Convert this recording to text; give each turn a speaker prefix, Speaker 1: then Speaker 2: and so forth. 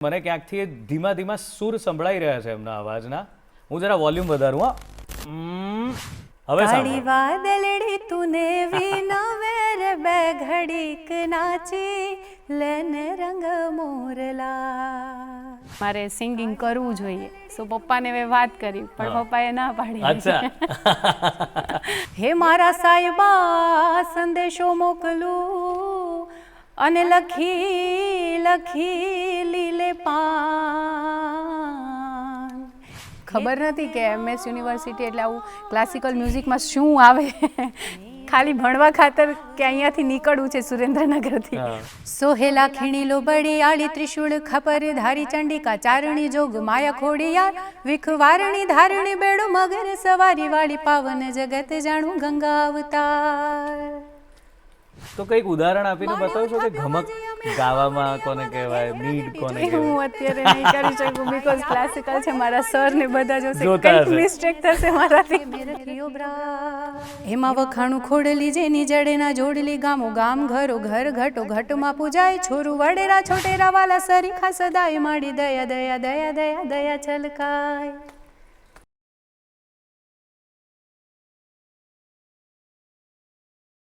Speaker 1: મને ક્યાંકથી ધીમા ધીમા સુર સંભળાઈ રહ્યા છે એમના અવાજના. હું જરા વોલ્યુમ વધારું. હવે
Speaker 2: કાળી વાદળડી તુને વિનવેર બે ઘડીક નાચી લેને રંગ મોરલા. મારે સિંગિંગ કરવું જોઈએ, સો પપ્પાને મેં વાત કરી પણ પપ્પાએ ના પાડી.
Speaker 1: અચ્છા.
Speaker 2: હે મારા સાહેબા સંદેશો મોકલું અને લખી લખી લીલે પાન. ખબર નથી કે MS યુનિવર્સિટી એટલે આવું ક્લાસિકલ મ્યુઝિકમાં શું આવે, ખાલી ભણવા ખાતર કે અહીંયાથી નીકળવું છે સુરેન્દ્રનગરથી. સોહેલા ખીણીલો બળિયાળી ત્રિશુળ ખપર ધારી ચંડિકા ચારણી જોગ માયા ખોડિયાર વિખ વારણી ધારણી બેડો મગર સવારી વાળી પાવન જગત જાણું ગંગા અવતાર.
Speaker 1: તો કંઈક ઉદાહરણ આપીને બતાવશો કે ગમક ગાવામાં કોને કહેવાય, મીડ કોને કહેવાય?
Speaker 2: હું અત્યારે નહીં કરી શકું બીકોઝ ક્લાસિકલ છે. મારા સર ને બધા જોશે, કંઈક મિસ્ટેક થશે મારાથી. એમાં વખાણું ખોડલી જેની જડેના જોડલી ગામો ગામ ઘરો ઘર ઘટો ઘટમાં પૂજાય છોરું વડેરા છોટેરા વાલા સરીખા સદાય માડી દયા દયા દયા દયા દયા છલકાય.